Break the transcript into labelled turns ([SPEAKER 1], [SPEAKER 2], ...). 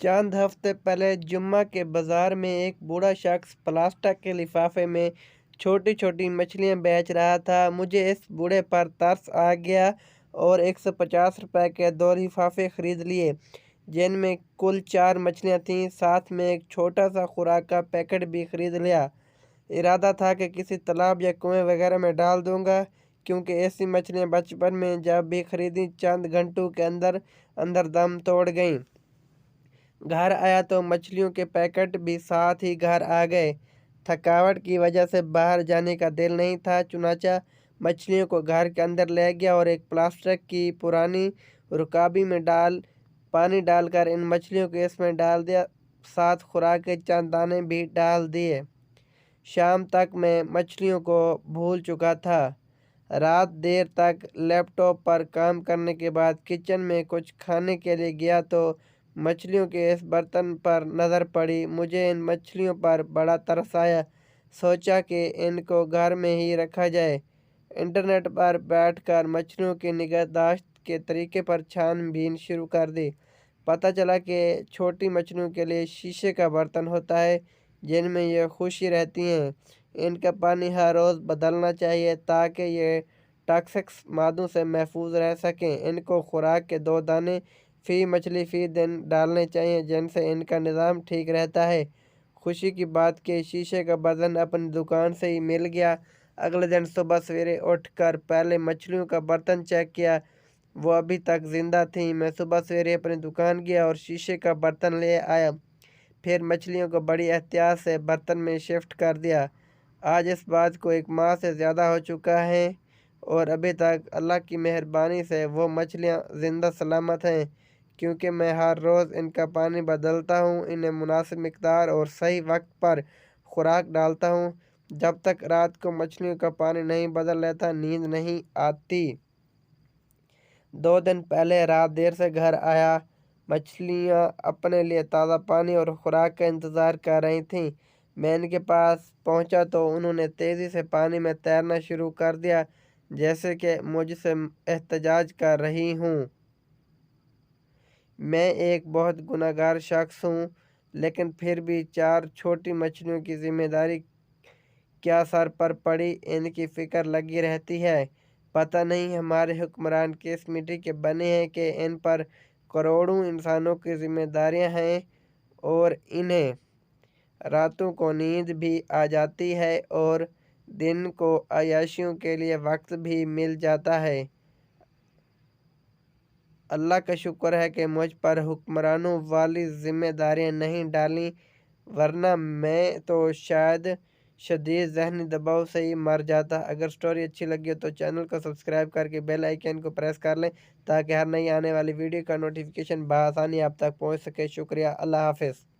[SPEAKER 1] चंद हफ्ते पहले जुम्मा के बाजार में एक बूढ़ा शख्स प्लास्टिक के लिफाफे में छोटी छोटी मछलियां बेच रहा था। मुझे इस बूढ़े पर तरस आ गया और 150 रुपए के 2 लिफाफे खरीद लिए, जिनमें कुल 4 मछलियां थीं। साथ में एक छोटा सा खुराक का पैकेट भी खरीद लिया। इरादा था कि किसी तालाब या कुएं वगैरह में डाल दूंगा, क्योंकि ऐसी मछलियां बचपन में जब भी खरीदी चंद घंटों के अंदर अंदर दम तोड़ गईं। घर आया तो मछलियों के पैकेट भी साथ ही घर आ गए। थकावट की वजह से बाहर जाने का दिल नहीं था, चुनाचा मछलियों को घर के अंदर ले गया और एक प्लास्टिक की पुरानी रुकाबी में पानी डालकर इन मछलियों को इसमें डाल दिया। साथ खुराक के चंद दाने भी डाल दिए। शाम तक मैं मछलियों को भूल चुका था। रात देर तक लैपटॉप पर काम करने के बाद किचन में कुछ खाने के लिए गया तो मछलियों के इस बर्तन पर नज़र पड़ी। मुझे इन मछलियों पर बड़ा तरस आया। सोचा कि इनको घर में ही रखा जाए। इंटरनेट पर बैठकर मछलियों की निगहदाश्त के तरीके पर छानबीन शुरू कर दी। पता चला कि छोटी मछलियों के लिए शीशे का बर्तन होता है, जिनमें ये खुशी रहती हैं। इनका पानी हर रोज़ बदलना चाहिए ताकि ये टॉक्सिक्स मादों से महफूज रह सकें। इनको खुराक के 2 दाने फी मछली फी दिन डालने चाहिए, जिनसे इनका निज़ाम ठीक रहता है। खुशी की बात कि शीशे का बर्तन अपनी दुकान से ही मिल गया। अगले दिन सुबह सवेरे उठकर पहले मछलियों का बर्तन चेक किया, वो अभी तक जिंदा थी। मैं सुबह सवेरे अपनी दुकान गया और शीशे का बर्तन ले आया। फिर मछलियों को बड़ी एहतियात से बर्तन में शिफ्ट कर दिया। आज इस बात को 1 माह से ज़्यादा हो चुका है और अभी तक अल्लाह की मेहरबानी से वो मछलियाँ ज़िंदा सलामत हैं, क्योंकि मैं हर रोज़ इनका पानी बदलता हूँ, इन्हें मुनासिब मिकदार और सही वक्त पर खुराक डालता हूँ। जब तक रात को मछलियों का पानी नहीं बदल लेता, नींद नहीं आती। 2 दिन पहले रात देर से घर आया। मछलियाँ अपने लिए ताज़ा पानी और खुराक का इंतज़ार कर रही थीं। मैं इनके पास पहुंचा तो उन्होंने तेज़ी से पानी में तैरना शुरू कर दिया, जैसे कि मुझसे एहतजाज कर रही हूँ। मैं एक बहुत गुनहगार शख्स हूँ, लेकिन फिर भी 4 छोटी मछलियों की जिम्मेदारी क्या सर पर पड़ी, इनकी फ़िक्र लगी रहती है। पता नहीं हमारे हुक्मरान किस मिट्टी के बने हैं कि इन पर करोड़ों इंसानों की जिम्मेदारियां हैं और इन्हें रातों को नींद भी आ जाती है और दिन को अय्याशियों के लिए वक्त भी मिल जाता है। अल्लाह का शुक्र है कि मुझ पर हुक्मरानों वाली जिम्मेदारियां नहीं डालीं, वरना मैं तो शायद शदीद ज़हनी दबाव से ही मर जाता। अगर स्टोरी अच्छी लगी हो तो चैनल को सब्सक्राइब करके बेल आइकन को प्रेस कर लें, ताकि हर नई आने वाली वीडियो का नोटिफिकेशन बआसानी आप तक पहुंच सके। शुक्रिया। अल्लाह हाफ़िज़।